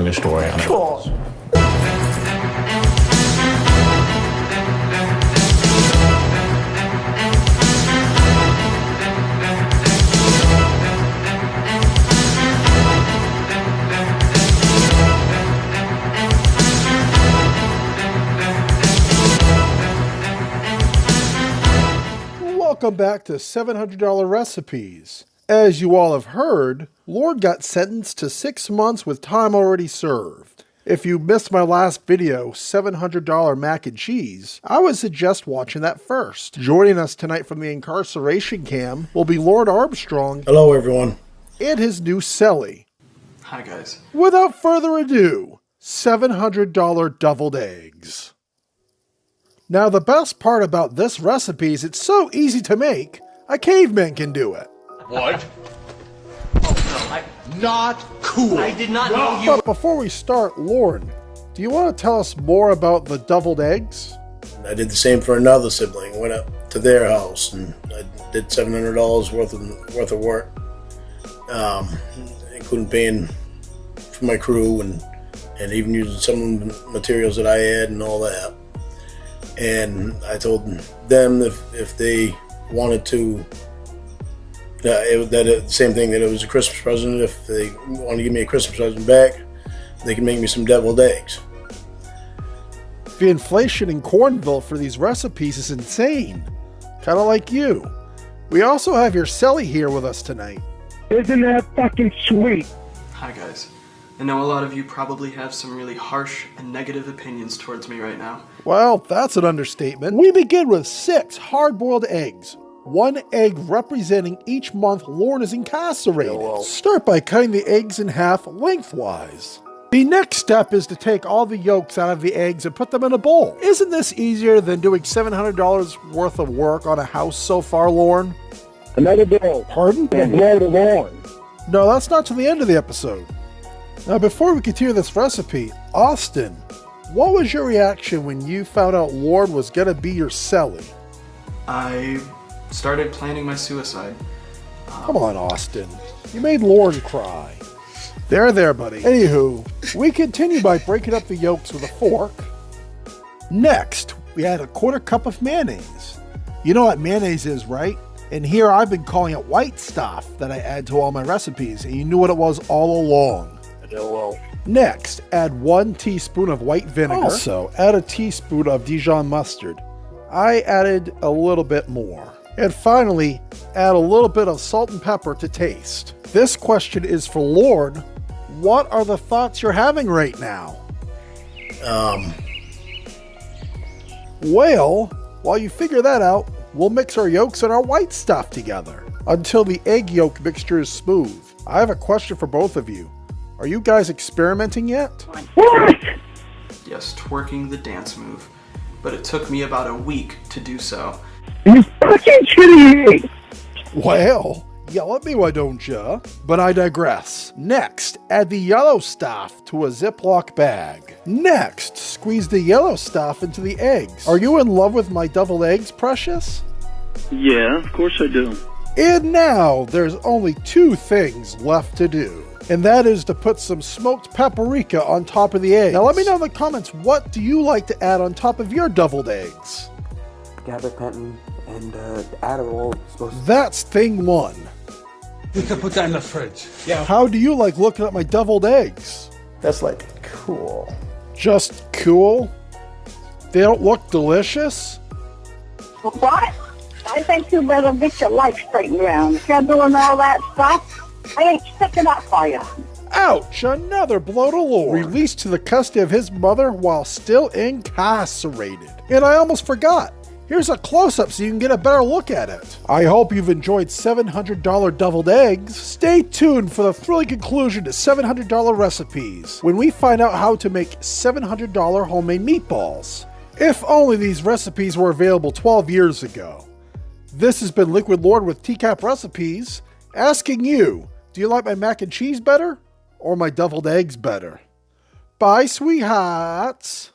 me a story on it. Cool. Welcome back to $700 Recipes. As you all have heard, Lorne got sentenced to 6 months with time already served. If you missed my last video, $700 Mac and Cheese, I would suggest watching that first. Joining us tonight from the incarceration cam will be Lord Armstrong. Hello everyone. And his new celly. Hi guys. Without further ado, $700 deviled eggs. Now the best part about this recipe is it's so easy to make, a caveman can do it. What? Oh no, not cool. I did not know you. But before we start, Lorne, do you want to tell us more about the deviled eggs? I did the same for another sibling. Went up to their house and I did $700 worth of work, including paying for my crew and even using some of the materials that I had and all that. And I told them if they wanted to, same thing, that it was a Christmas present. If they want to give me a Christmas present back, they can make me some deviled eggs. The inflation in Cornville for these recipes is insane. Kind of like you. We also have your celly here with us tonight. Isn't that fucking sweet? Hi guys. I know a lot of you probably have some really harsh and negative opinions towards me right now. Well, that's an understatement. We begin with 6 hard-boiled eggs. 1 egg representing each month Lorne is incarcerated. Start by cutting the eggs in half lengthwise. The next step is to take all the yolks out of the eggs and put them in a bowl. Isn't this easier than doing $700 worth of work on a house so far, Lorne? Another bowl. Pardon? And blow the Lorne. No, that's not to the end of the episode. Now, before we continue this recipe, Austin, what was your reaction when you found out Lorne was gonna be your celly? I started planning my suicide. Come on, Austin. You made Lorne cry. There, buddy. Anywho, we continue by breaking up the yolks with a fork. Next, we add a 1/4 cup of mayonnaise. You know what mayonnaise is, right? And here I've been calling it white stuff that I add to all my recipes, and you knew what it was all along. Next, add 1 teaspoon of white vinegar. Also, add a teaspoon of Dijon mustard. I added a little bit more. And finally, add a little bit of salt and pepper to taste. This question is for Lorne. What are the thoughts you're having right now? Well, while you figure that out, we'll mix our yolks and our white stuff together until the egg yolk mixture is smooth. I have a question for both of you. Are you guys experimenting yet? What? Yes, twerking the dance move. But it took me about a week to do so. You fucking kidding me? Well, yell at me, why don't ya? But I digress. Next, add the yellow stuff to a Ziploc bag. Next, squeeze the yellow stuff into the eggs. Are you in love with my deviled eggs, Precious? Yeah, of course I do. And now, there's only 2 things left to do. And that is to put some smoked paprika on top of the eggs. Now let me know in the comments, what do you like to add on top of your deviled eggs? Gabapentin and Adderall. That's thing 1. You can put that in the fridge. Yeah. How do you like looking at my deviled eggs? That's like cool. Just cool? They don't look delicious? What? I think you better get your life straightened around. If you're doing all that stuff, I ain't sticking up for you. Ouch! Another blow to Lorne. Released to the custody of his mother while still incarcerated. And I almost forgot. Here's a close-up so you can get a better look at it. I hope you've enjoyed $700 deviled eggs. Stay tuned for the thrilling conclusion to $700 recipes when we find out how to make $700 homemade meatballs. If only these recipes were available 12 years ago. This has been Liquid Lord with Tcap Recipes, asking you, do you like my mac and cheese better or my deviled eggs better? Bye, sweethearts.